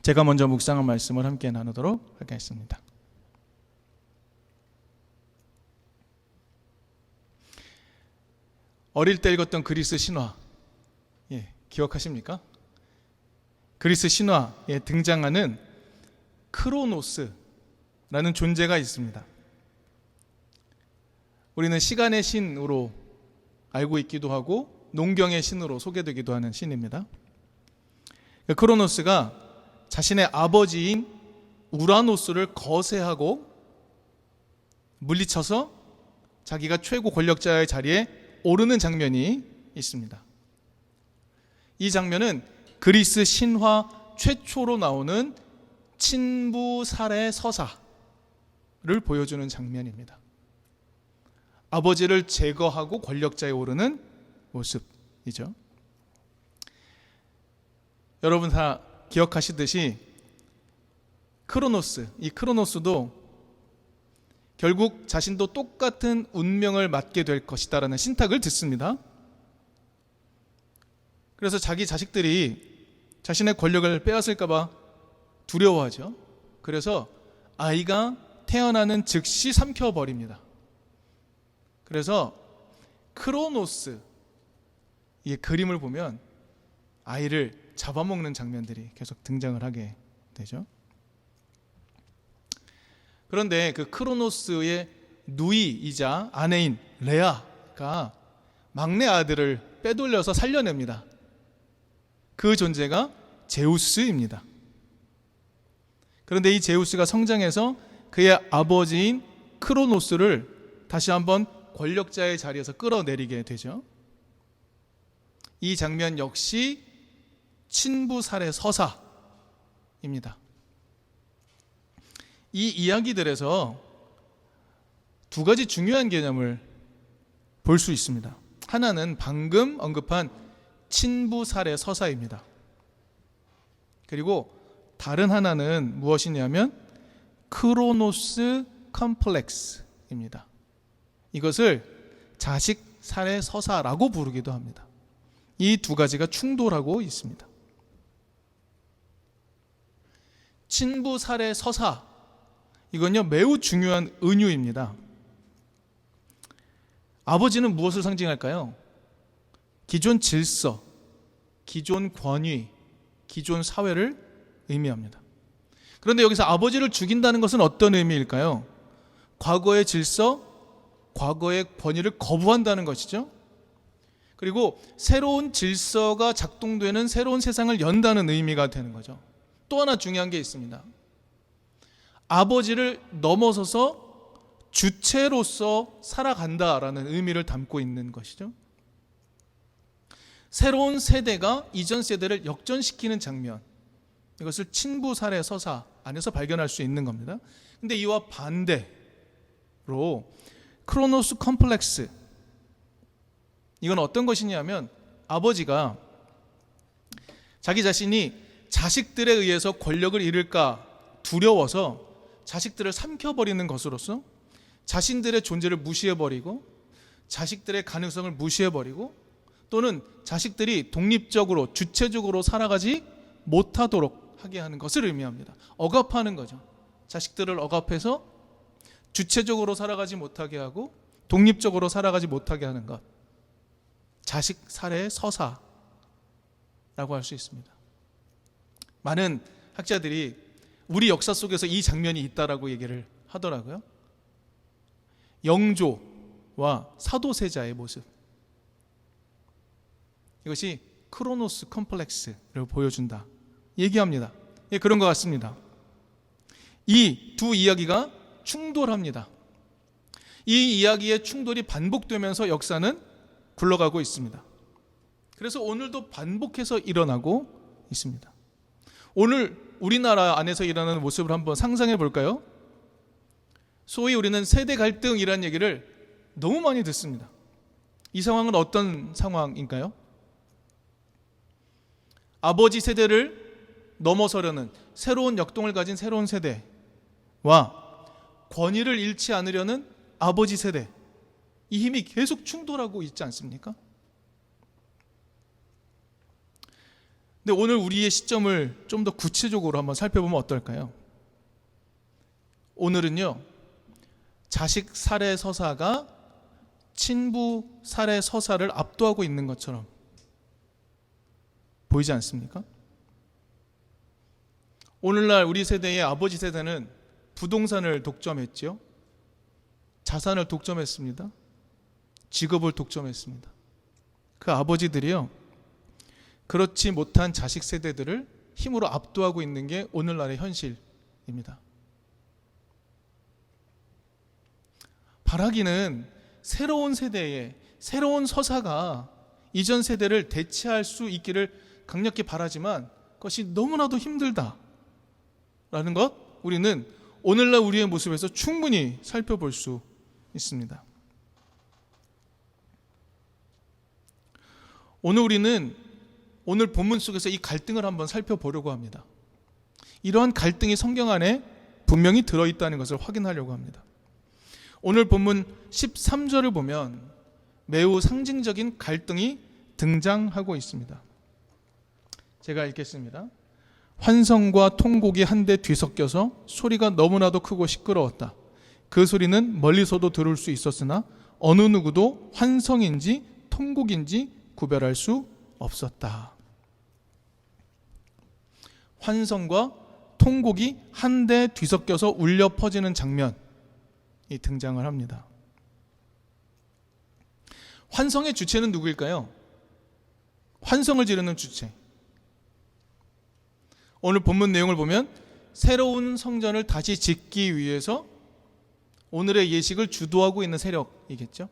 제가 먼저 묵상한 말씀을 함께 나누도록 하겠습니다. 어릴 때 읽었던 그리스 신화, 기억하십니까? 그리스 신화에 등장하는 크로노스라는 존재가 있습니다. 우리는 시간의 신으로 알고 있기도 하고 농경의 신으로 소개되기도 하는 신입니다. 크로노스가 자신의 아버지인 우라노스를 거세하고 물리쳐서 자기가 최고 권력자의 자리에 오르는 장면이 있습니다. 이 장면은 그리스 신화 최초로 나오는 친부 살해 서사를 보여주는 장면입니다. 아버지를 제거하고 권력자에 오르는 모습이죠. 여러분 다 기억하시듯이 이 크로노스도 결국 자신도 똑같은 운명을 맞게 될 것이다라는 신탁을 듣습니다. 그래서 자기 자식들이 자신의 권력을 빼앗을까 봐 두려워하죠. 그래서 아이가 태어나는 즉시 삼켜버립니다. 그래서 크로노스 이 그림을 보면 아이를 잡아먹는 장면들이 계속 등장을 하게 되죠. 그런데 그 크로노스의 누이이자 아내인 레아가 막내 아들을 빼돌려서 살려냅니다. 그 존재가 제우스입니다. 그런데 이 제우스가 성장해서 그의 아버지인 크로노스를 다시 한번 권력자의 자리에서 끌어내리게 되죠. 이 장면 역시 친부 살해 서사입니다. 이 이야기들에서 두 가지 중요한 개념을 볼 수 있습니다. 하나는 방금 언급한 친부 살해 서사입니다. 그리고 다른 하나는 무엇이냐면 크로노스 컴플렉스입니다. 이것을 자식 살해 서사라고 부르기도 합니다. 이 두 가지가 충돌하고 있습니다. 친부 살해 서사, 이건요 매우 중요한 은유입니다. 아버지는 무엇을 상징할까요? 기존 질서, 기존 권위, 기존 사회를 의미합니다. 그런데 여기서 아버지를 죽인다는 것은 어떤 의미일까요? 과거의 질서, 과거의 권위를 거부한다는 것이죠. 그리고 새로운 질서가 작동되는 새로운 세상을 연다는 의미가 되는 거죠. 또 하나 중요한 게 있습니다. 아버지를 넘어서서 주체로서 살아간다라는 의미를 담고 있는 것이죠. 새로운 세대가 이전 세대를 역전시키는 장면, 이것을 친부 살해 서사 안에서 발견할 수 있는 겁니다. 근데 이와 반대로 크로노스 컴플렉스, 이건 어떤 것이냐면 아버지가 자기 자신이 자식들에 의해서 권력을 잃을까 두려워서 자식들을 삼켜버리는 것으로서 자신들의 존재를 무시해버리고 자식들의 가능성을 무시해버리고 또는 자식들이 독립적으로 주체적으로 살아가지 못하도록 하게 하는 것을 의미합니다. 억압하는 거죠. 자식들을 억압해서 주체적으로 살아가지 못하게 하고 독립적으로 살아가지 못하게 하는 것, 자식 살해의 서사라고 할 수 있습니다. 많은 학자들이 우리 역사 속에서 이 장면이 있다라고 얘기를 하더라고요. 영조와 사도세자의 모습, 이것이 크로노스 컴플렉스를 보여준다 얘기합니다. 그런 것 같습니다. 이 두 이야기가 충돌합니다. 이 이야기의 충돌이 반복되면서 역사는 굴러가고 있습니다. 그래서 오늘도 반복해서 일어나고 있습니다. 오늘 우리나라 안에서 일어나는 모습을 한번 상상해 볼까요? 소위 우리는 세대 갈등이라는 얘기를 너무 많이 듣습니다. 이 상황은 어떤 상황인가요? 아버지 세대를 넘어서려는 새로운 역동을 가진 새로운 세대와 권위를 잃지 않으려는 아버지 세대, 이 힘이 계속 충돌하고 있지 않습니까? 근데 오늘 우리의 시점을 좀 더 구체적으로 한번 살펴보면 어떨까요? 오늘은요, 자식 살해 서사가 친부 살해 서사를 압도하고 있는 것처럼 보이지 않습니까? 오늘날 우리 세대의 아버지 세대는 부동산을 독점했죠. 자산을 독점했습니다. 직업을 독점했습니다. 그 아버지들이요, 그렇지 못한 자식 세대들을 힘으로 압도하고 있는 게 오늘날의 현실입니다. 바라기는 새로운 세대의 새로운 서사가 이전 세대를 대체할 수 있기를 강력히 바라지만 그것이 너무나도 힘들다라는 것, 우리는 오늘날 우리의 모습에서 충분히 살펴볼 수 있습니다. 오늘 본문 속에서 이 갈등을 한번 살펴보려고 합니다. 이러한 갈등이 성경 안에 분명히 들어있다는 것을 확인하려고 합니다. 오늘 본문 13절을 보면 매우 상징적인 갈등이 등장하고 있습니다. 제가 읽겠습니다. 환성과 통곡이 한데 뒤섞여서 소리가 너무나도 크고 시끄러웠다. 그 소리는 멀리서도 들을 수 있었으나 어느 누구도 환성인지 통곡인지 구별할 수 없었다. 환성과 통곡이 한데 뒤섞여서 울려 퍼지는 장면이 등장을 합니다. 환성의 주체는 누구일까요? 환성을 지르는 주체. 오늘 본문 내용을 보면 새로운 성전을 다시 짓기 위해서 오늘의 예식을 주도하고 있는 세력이겠죠.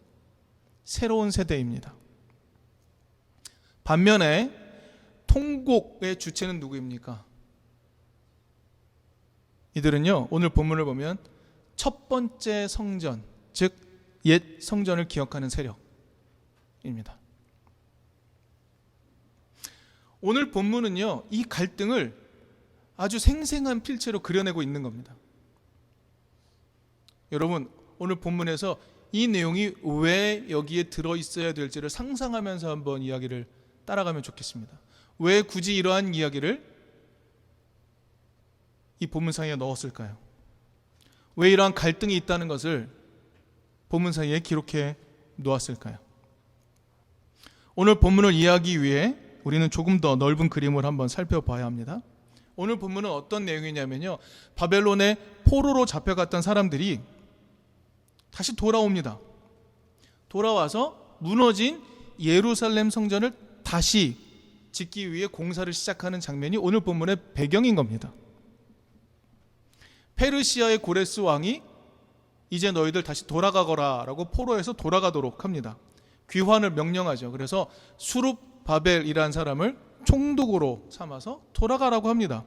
새로운 세대입니다. 반면에 통곡의 주체는 누구입니까? 이들은요, 오늘 본문을 보면 첫 번째 성전, 즉 옛 성전을 기억하는 세력입니다. 오늘 본문은요, 이 갈등을 아주 생생한 필체로 그려내고 있는 겁니다. 여러분, 오늘 본문에서 이 내용이 왜 여기에 들어있어야 될지를 상상하면서 한번 이야기를 따라가면 좋겠습니다. 왜 굳이 이러한 이야기를 이 본문 사이에 넣었을까요? 왜 이러한 갈등이 있다는 것을 본문 사이에 기록해 놓았을까요? 오늘 본문을 이해하기 위해 우리는 조금 더 넓은 그림을 한번 살펴봐야 합니다. 오늘 본문은 어떤 내용이냐면요, 바벨론의 포로로 잡혀갔던 사람들이 다시 돌아옵니다. 돌아와서 무너진 예루살렘 성전을 다시 짓기 위해 공사를 시작하는 장면이 오늘 본문의 배경인 겁니다. 페르시아의 고레스 왕이 이제 너희들 다시 돌아가거라 라고 포로에서 돌아가도록 합니다. 귀환을 명령하죠. 그래서 수룹바벨이라는 사람을 총독으로 삼아서 돌아가라고 합니다.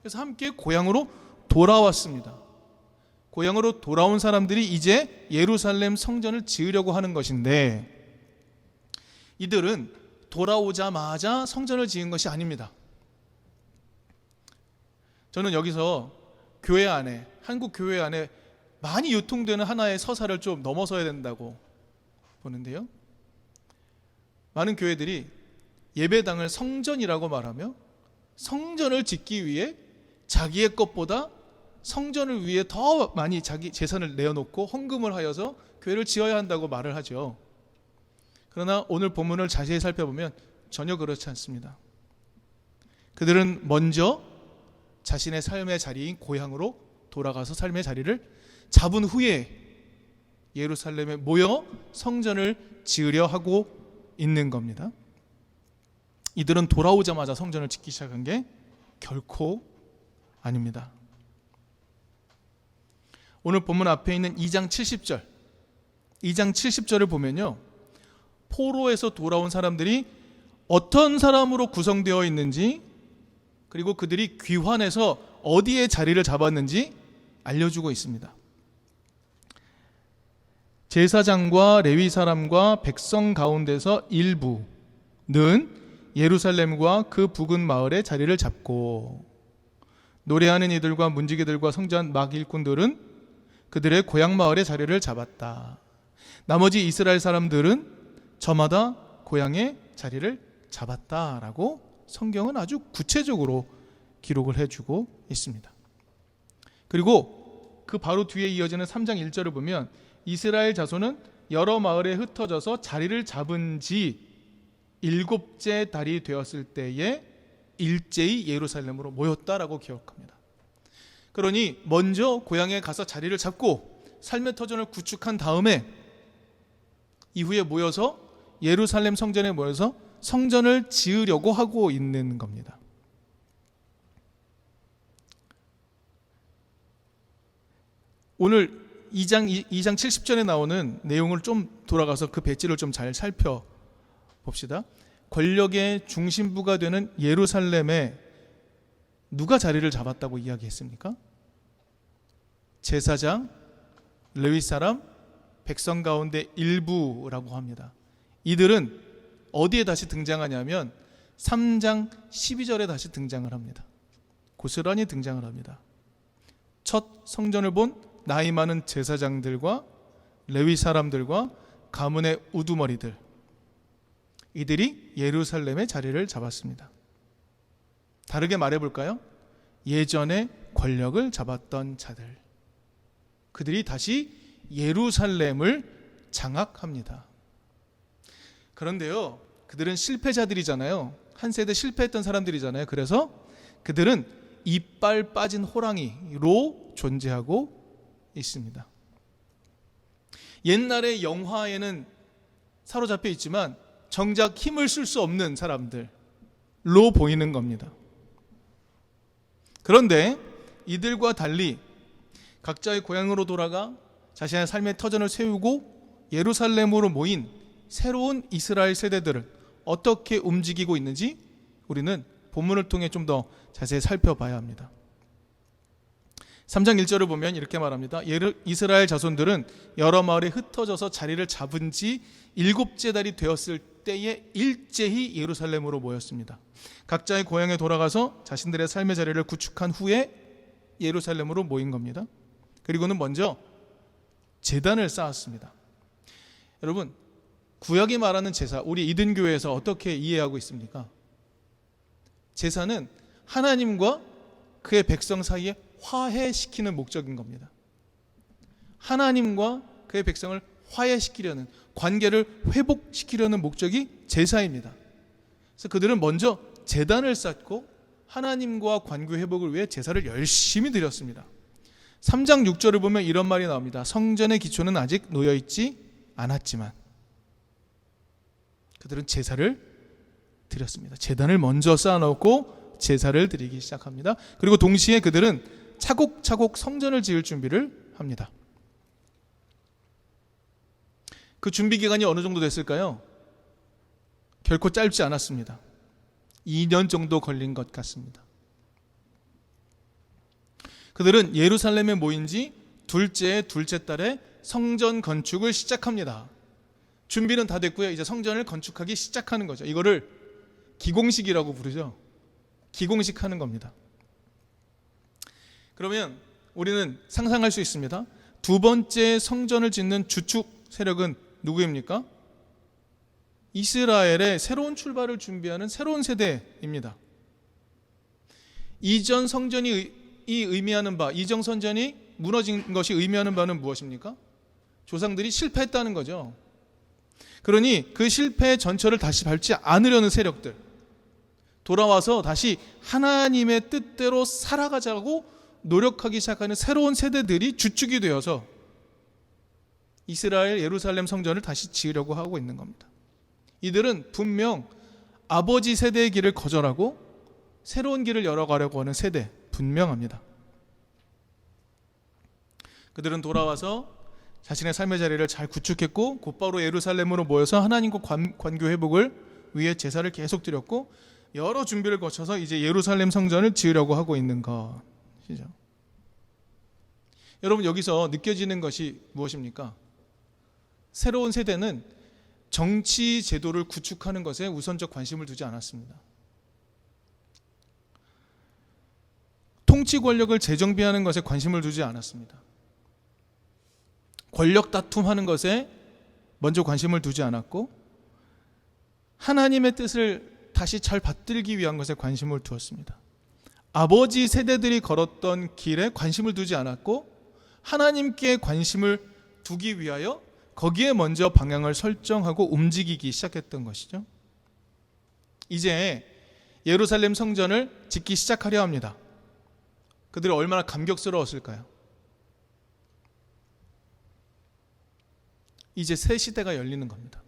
그래서 함께 고향으로 돌아왔습니다. 고향으로 돌아온 사람들이 이제 예루살렘 성전을 지으려고 하는 것인데, 이들은 돌아오자마자 성전을 지은 것이 아닙니다. 저는 여기서 교회 안에, 한국 교회 안에 많이 유통되는 하나의 서사를 좀 넘어서야 된다고 보는데요, 많은 교회들이 예배당을 성전이라고 말하며 성전을 짓기 위해 자기의 것보다 성전을 위해 더 많이 자기 재산을 내어놓고 헌금을 하여서 교회를 지어야 한다고 말을 하죠. 그러나 오늘 본문을 자세히 살펴보면 전혀 그렇지 않습니다. 그들은 먼저 자신의 삶의 자리인 고향으로 돌아가서 삶의 자리를 잡은 후에 예루살렘에 모여 성전을 지으려 하고 있는 겁니다. 이들은 돌아오자마자 성전을 짓기 시작한 게 결코 아닙니다. 오늘 본문 앞에 있는 2장 70절을 보면요, 포로에서 돌아온 사람들이 어떤 사람으로 구성되어 있는지, 그리고 그들이 귀환해서 어디에 자리를 잡았는지 알려주고 있습니다. 제사장과 레위 사람과 백성 가운데서 일부는 예루살렘과 그 부근 마을에 자리를 잡고, 노래하는 이들과 문지기들과 성전 막 일꾼들은 그들의 고향 마을에 자리를 잡았다. 나머지 이스라엘 사람들은 저마다 고향에 자리를 잡았다라고 성경은 아주 구체적으로 기록을 해주고 있습니다. 그리고 그 바로 뒤에 이어지는 3장 1절을 보면 이스라엘 자손은 여러 마을에 흩어져서 자리를 잡은 지 7째 달이 되었을 때에 일제히 예루살렘으로 모였다라고 기록합니다. 그러니 먼저 고향에 가서 자리를 잡고 삶의 터전을 구축한 다음에 이후에 모여서 예루살렘 성전에 모여서 성전을 지으려고 하고 있는 겁니다. 오늘 2장 70절에 나오는 내용을 좀 돌아가서 그 배지를 좀 잘 살펴봅시다. 권력의 중심부가 되는 예루살렘에 누가 자리를 잡았다고 이야기했습니까? 제사장, 레위 사람, 백성 가운데 일부라고 합니다. 이들은 어디에 다시 등장하냐면 3장 12절에 다시 등장을 합니다. 고스란히 등장을 합니다. 첫 성전을 본 나이 많은 제사장들과 레위 사람들과 가문의 우두머리들, 이들이 예루살렘에 자리를 잡았습니다. 다르게 말해볼까요? 예전에 권력을 잡았던 자들, 그들이 다시 예루살렘을 장악합니다. 그런데요, 그들은 실패자들이잖아요. 한 세대 실패했던 사람들이잖아요. 그래서 그들은 이빨 빠진 호랑이로 존재하고 있습니다. 옛날의 영화에는 사로잡혀 있지만 정작 힘을 쓸 수 없는 사람들로 보이는 겁니다. 그런데 이들과 달리 각자의 고향으로 돌아가 자신의 삶의 터전을 세우고 예루살렘으로 모인 새로운 이스라엘 세대들을 어떻게 움직이고 있는지 우리는 본문을 통해 좀 더 자세히 살펴봐야 합니다. 3장 1절을 보면 이렇게 말합니다. 이스라엘 자손들은 여러 마을에 흩어져서 자리를 잡은 지 7째 달이 되었을 때에 일제히 예루살렘으로 모였습니다. 각자의 고향에 돌아가서 자신들의 삶의 자리를 구축한 후에 예루살렘으로 모인 겁니다. 그리고는 먼저 제단을 쌓았습니다. 여러분, 구약이 말하는 제사, 우리 이든교회에서 어떻게 이해하고 있습니까? 제사는 하나님과 그의 백성 사이에 화해시키는 목적인 겁니다. 하나님과 그의 백성을 화해시키려는, 관계를 회복시키려는 목적이 제사입니다. 그래서 그들은 먼저 제단을 쌓고 하나님과 관계 회복을 위해 제사를 열심히 드렸습니다. 3장 6절을 보면 이런 말이 나옵니다. 성전의 기초는 아직 놓여있지 않았지만 그들은 제사를 드렸습니다. 제단을 먼저 쌓아놓고 제사를 드리기 시작합니다. 그리고 동시에 그들은 차곡차곡 성전을 지을 준비를 합니다. 그 준비 기간이 어느 정도 됐을까요? 결코 짧지 않았습니다. 2년 정도 걸린 것 같습니다. 그들은 예루살렘에 모인 지 둘째 달에 성전 건축을 시작합니다. 준비는 다 됐고요. 이제 성전을 건축하기 시작하는 거죠. 이거를 기공식이라고 부르죠. 기공식 하는 겁니다. 그러면 우리는 상상할 수 있습니다. 두 번째 성전을 짓는 주축 세력은 누구입니까? 이스라엘의 새로운 출발을 준비하는 새로운 세대입니다. 이전 성전이 의미하는 바, 이전 성전이 무너진 것이 의미하는 바는 무엇입니까? 조상들이 실패했다는 거죠. 그러니 그 실패의 전철을 다시 밟지 않으려는 세력들, 돌아와서 다시 하나님의 뜻대로 살아가자고 노력하기 시작하는 새로운 세대들이 주축이 되어서 이스라엘 예루살렘 성전을 다시 지으려고 하고 있는 겁니다. 이들은 분명 아버지 세대의 길을 거절하고 새로운 길을 열어가려고 하는 세대, 분명합니다. 그들은 돌아와서 자신의 삶의 자리를 잘 구축했고 곧바로 예루살렘으로 모여서 하나님과 관계 회복을 위해 제사를 계속 드렸고 여러 준비를 거쳐서 이제 예루살렘 성전을 지으려고 하고 있는 것이죠. 여러분, 여기서 느껴지는 것이 무엇입니까? 새로운 세대는 정치 제도를 구축하는 것에 우선적 관심을 두지 않았습니다. 통치 권력을 재정비하는 것에 관심을 두지 않았습니다. 권력 다툼하는 것에 먼저 관심을 두지 않았고 하나님의 뜻을 다시 잘 받들기 위한 것에 관심을 두었습니다. 아버지 세대들이 걸었던 길에 관심을 두지 않았고 하나님께 관심을 두기 위하여 거기에 먼저 방향을 설정하고 움직이기 시작했던 것이죠. 이제 예루살렘 성전을 짓기 시작하려 합니다. 그들이 얼마나 감격스러웠을까요? 이제 새 시대가 열리는 겁니다.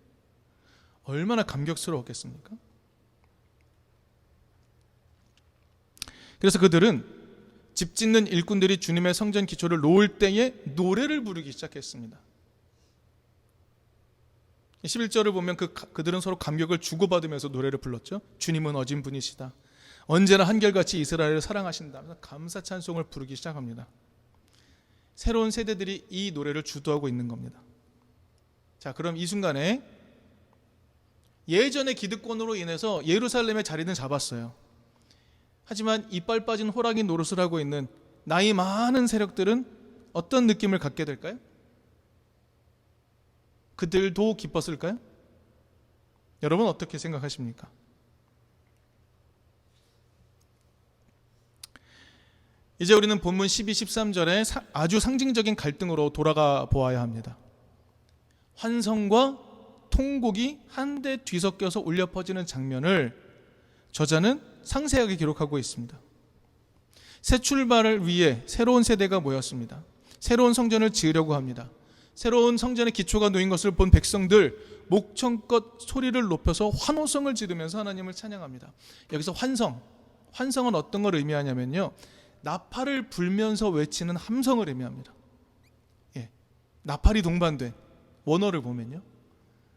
얼마나 감격스러웠겠습니까? 그래서 그들은 집 짓는 일꾼들이 주님의 성전 기초를 놓을 때에 노래를 부르기 시작했습니다. 11절을 보면 그들은 서로 감격을 주고받으면서 노래를 불렀죠. 주님은 어진 분이시다. 언제나 한결같이 이스라엘을 사랑하신다. 감사 찬송을 부르기 시작합니다. 새로운 세대들이 이 노래를 주도하고 있는 겁니다. 자, 그럼 이 순간에 예전의 기득권으로 인해서 예루살렘의 자리는 잡았어요. 하지만 이빨 빠진 호랑이 노릇을 하고 있는 나이 많은 세력들은 어떤 느낌을 갖게 될까요? 그들도 기뻤을까요? 여러분 어떻게 생각하십니까? 이제 우리는 본문 12, 13절에 아주 상징적인 갈등으로 돌아가 보아야 합니다. 환성과 통곡이 한데 뒤섞여서 울려 퍼지는 장면을 저자는 상세하게 기록하고 있습니다. 새 출발을 위해 새로운 세대가 모였습니다. 새로운 성전을 지으려고 합니다. 새로운 성전의 기초가 놓인 것을 본 백성들 목청껏 소리를 높여서 환호성을 지르면서 하나님을 찬양합니다. 여기서 환성은 어떤 걸 의미하냐면요, 나팔을 불면서 외치는 함성을 의미합니다. 나팔이 동반된 원어를 보면요,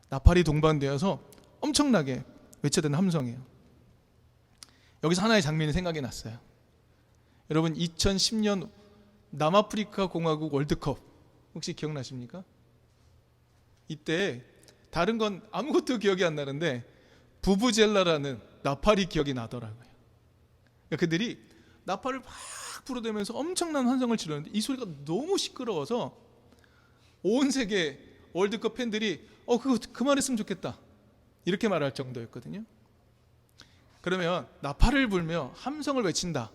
나팔이 동반되어서 엄청나게 외쳐대는 함성이에요. 여기서 하나의 장면이 생각이 났어요. 여러분 2010년 남아프리카 공화국 월드컵 혹시 기억나십니까? 이때 다른 건 아무것도 기억이 안 나는데 부부젤라라는 나팔이 기억이 나더라고요. 그들이 나팔을 막 불어대면서 엄청난 환성을 치르는데 이 소리가 너무 시끄러워서 온 세계 월드컵 팬들이 그거 그만했으면 좋겠다 이렇게 말할 정도였거든요. 그러면 나팔을 불며 함성을 외친다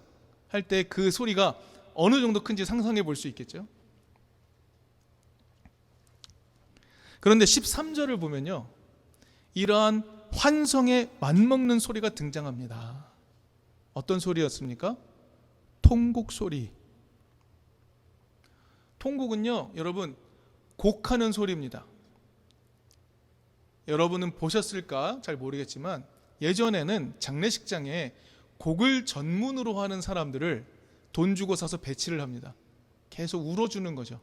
할 때 그 소리가 어느 정도 큰지 상상해 볼 수 있겠죠. 그런데 13절을 보면요, 이러한 환성에 맞먹는 소리가 등장합니다. 어떤 소리였습니까? 통곡 소리. 통곡은요, 여러분 곡하는 소리입니다. 여러분은 보셨을까 잘 모르겠지만 예전에는 장례식장에 곡을 전문으로 하는 사람들을 돈 주고 사서 배치를 합니다. 계속 울어주는 거죠.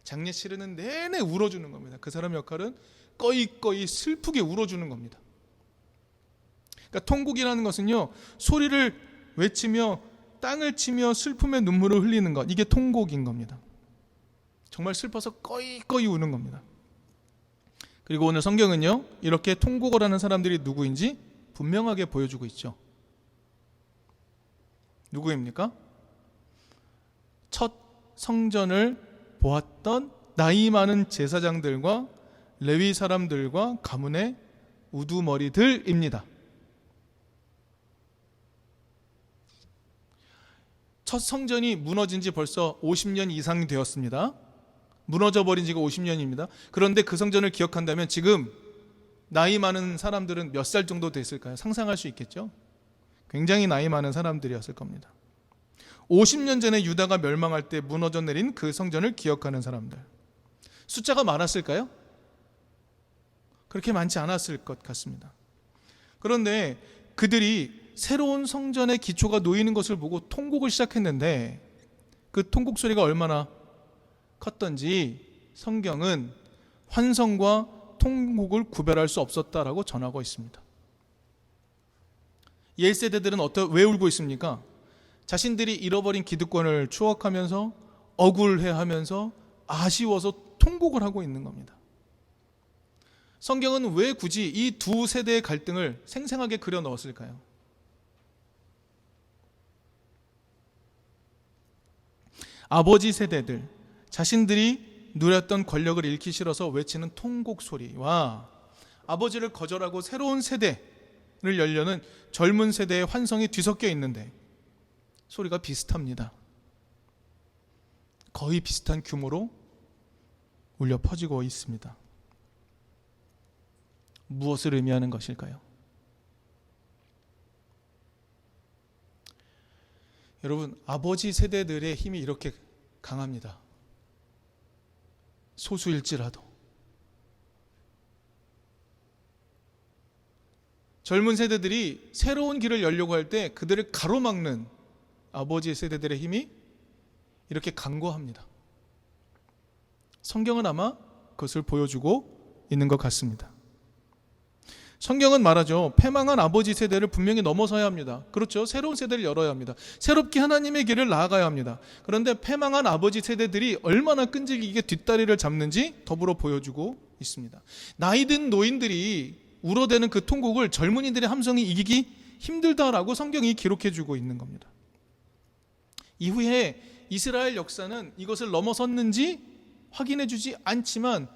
장례 치르는 내내 울어주는 겁니다. 그 사람 역할은 꺼이꺼이 슬프게 울어주는 겁니다. 그러니까 통곡이라는 것은요, 소리를 외치며 땅을 치며 슬픔의 눈물을 흘리는 것, 이게 통곡인 겁니다. 정말 슬퍼서 꺼이꺼이 우는 겁니다. 그리고 오늘 성경은요, 이렇게 통곡을 하는 사람들이 누구인지 분명하게 보여주고 있죠. 누구입니까? 첫 성전을 보았던 나이 많은 제사장들과 레위 사람들과 가문의 우두머리들입니다. 첫 성전이 무너진 지 벌써 50년 이상이 되었습니다. 무너져 버린 지가 50년입니다. 그런데 그 성전을 기억한다면 지금 나이 많은 사람들은 몇 살 정도 됐을까요? 상상할 수 있겠죠? 굉장히 나이 많은 사람들이었을 겁니다. 50년 전에 유다가 멸망할 때 무너져 내린 그 성전을 기억하는 사람들, 숫자가 많았을까요? 그렇게 많지 않았을 것 같습니다. 그런데 그들이 새로운 성전의 기초가 놓이는 것을 보고 통곡을 시작했는데 그 통곡 소리가 얼마나 컸던지 성경은 환성과 통곡을 구별할 수 없었다라고 전하고 있습니다. 옛 세대들은 왜 울고 있습니까? 자신들이 잃어버린 기득권을 추억하면서 억울해하면서 아쉬워서 통곡을 하고 있는 겁니다. 성경은 왜 굳이 이 두 세대의 갈등을 생생하게 그려 넣었을까요? 아버지 세대들, 자신들이 누렸던 권력을 잃기 싫어서 외치는 통곡 소리와 아버지를 거절하고 새로운 세대를 열려는 젊은 세대의 환성이 뒤섞여 있는데 소리가 비슷합니다. 거의 비슷한 규모로 울려 퍼지고 있습니다. 무엇을 의미하는 것일까요? 여러분, 아버지 세대들의 힘이 이렇게 강합니다. 소수일지라도. 젊은 세대들이 새로운 길을 열려고 할 때 그들을 가로막는 아버지 세대들의 힘이 이렇게 강고합니다. 성경은 아마 그것을 보여주고 있는 것 같습니다. 성경은 말하죠. 패망한 아버지 세대를 분명히 넘어서야 합니다. 그렇죠. 새로운 세대를 열어야 합니다. 새롭게 하나님의 길을 나아가야 합니다. 그런데 패망한 아버지 세대들이 얼마나 끈질기게 뒷다리를 잡는지 더불어 보여주고 있습니다. 나이든 노인들이 울어대는 그 통곡을 젊은이들의 함성이 이기기 힘들다라고 성경이 기록해주고 있는 겁니다. 이후에 이스라엘 역사는 이것을 넘어섰는지 확인해주지 않지만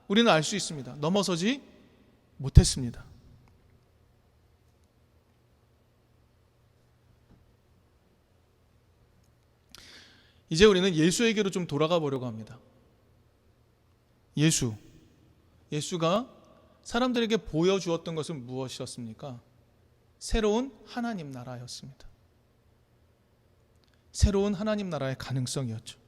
우리는 알 수 있습니다. 넘어서지 못했습니다. 이제 우리는 예수에게로 좀 돌아가 보려고 합니다. 예수가 사람들에게 보여주었던 것은 무엇이었습니까? 새로운 하나님 나라였습니다. 새로운 하나님 나라의 가능성이었죠.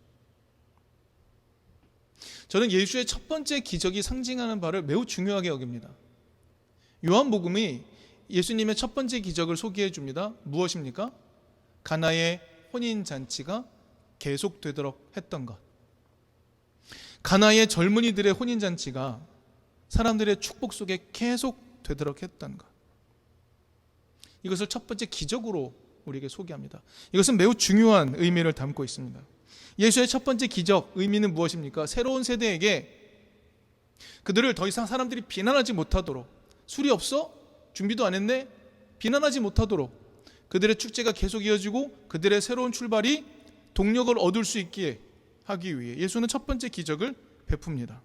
저는 예수의 첫 번째 기적이 상징하는 바를 매우 중요하게 여깁니다. 요한복음이 예수님의 첫 번째 기적을 소개해 줍니다. 무엇입니까? 가나의 혼인잔치가 계속되도록 했던 것. 가나의 젊은이들의 혼인잔치가 사람들의 축복 속에 계속 되도록 했던 것. 이것을 첫 번째 기적으로 우리에게 소개합니다. 이것은 매우 중요한 의미를 담고 있습니다. 예수의 첫 번째 기적, 의미는 무엇입니까? 새로운 세대에게 그들을 더 이상 사람들이 비난하지 못하도록, 술이 없어? 준비도 안 했네? 비난하지 못하도록 그들의 축제가 계속 이어지고 그들의 새로운 출발이 동력을 얻을 수 있게 하기 위해 예수는 첫 번째 기적을 베풉니다.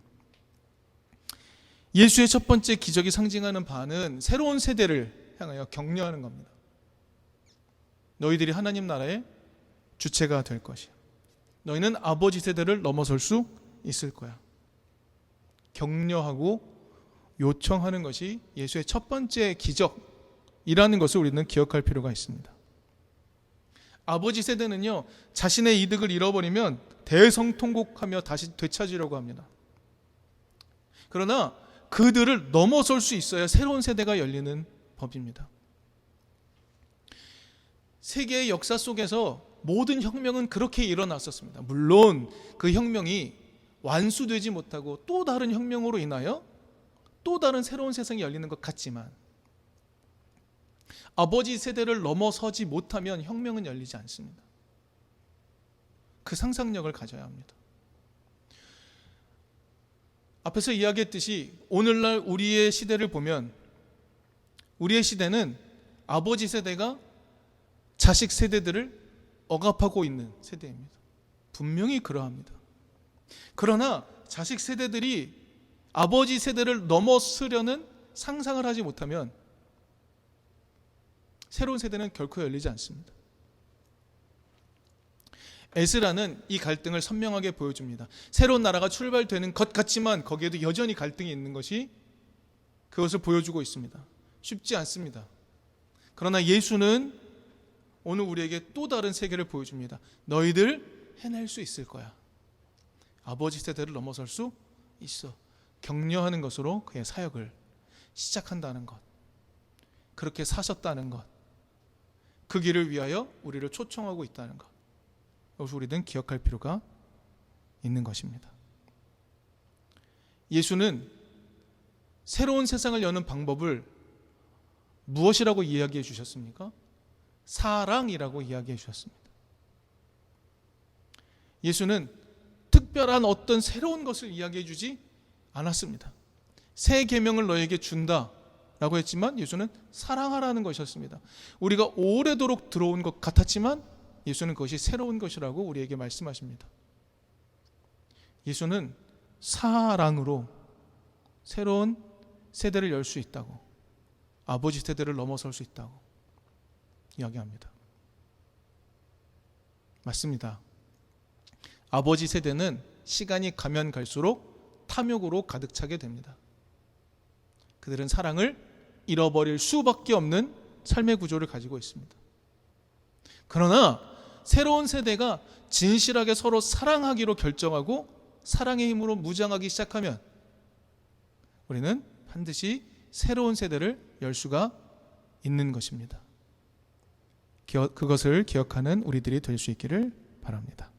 예수의 첫 번째 기적이 상징하는 바는 새로운 세대를 향하여 격려하는 겁니다. 너희들이 하나님 나라의 주체가 될 것이야. 너희는 아버지 세대를 넘어설 수 있을 거야. 격려하고 요청하는 것이 예수의 첫 번째 기적이라는 것을 우리는 기억할 필요가 있습니다. 아버지 세대는요, 자신의 이득을 잃어버리면 대성통곡하며 다시 되찾으려고 합니다. 그러나 그들을 넘어설 수 있어야 새로운 세대가 열리는 법입니다. 세계의 역사 속에서 모든 혁명은 그렇게 일어났었습니다. 물론 그 혁명이 완수되지 못하고 또 다른 혁명으로 인하여 또 다른 새로운 세상이 열리는 것 같지만 아버지 세대를 넘어서지 못하면 혁명은 열리지 않습니다. 그 상상력을 가져야 합니다. 앞에서 이야기했듯이 오늘날 우리의 시대를 보면 우리의 시대는 아버지 세대가 자식 세대들을 억압하고 있는 세대입니다. 분명히 그러합니다. 그러나 자식 세대들이 아버지 세대를 넘어서려는 상상을 하지 못하면 새로운 세대는 결코 열리지 않습니다. 에스라는 이 갈등을 선명하게 보여줍니다. 새로운 나라가 출발되는 것 같지만 거기에도 여전히 갈등이 있는 것이 그것을 보여주고 있습니다. 쉽지 않습니다. 그러나 예수는 오늘 우리에게 또 다른 세계를 보여줍니다. 너희들 해낼 수 있을 거야. 아버지 세대를 넘어설 수 있어. 격려하는 것으로 그의 사역을 시작한다는 것. 그렇게 사셨다는 것. 그 길을 위하여 우리를 초청하고 있다는 것. 이것을 우리는 기억할 필요가 있는 것입니다. 예수는 새로운 세상을 여는 방법을 무엇이라고 이야기해 주셨습니까? 사랑이라고 이야기해 주셨습니다. 예수는 특별한 어떤 새로운 것을 이야기해 주지 않았습니다. 새 계명을 너에게 준다 라고 했지만 예수는 사랑하라는 것이었습니다. 우리가 오래도록 들어온 것 같았지만 예수는 그것이 새로운 것이라고 우리에게 말씀하십니다. 예수는 사랑으로 새로운 세대를 열 수 있다고, 아버지 세대를 넘어설 수 있다고 이야기합니다. 맞습니다. 아버지 세대는 시간이 가면 갈수록 탐욕으로 가득 차게 됩니다. 그들은 사랑을 잃어버릴 수밖에 없는 삶의 구조를 가지고 있습니다. 그러나 새로운 세대가 진실하게 서로 사랑하기로 결정하고 사랑의 힘으로 무장하기 시작하면 우리는 반드시 새로운 세대를 열 수가 있는 것입니다. 그것을 기억하는 우리들이 될 수 있기를 바랍니다.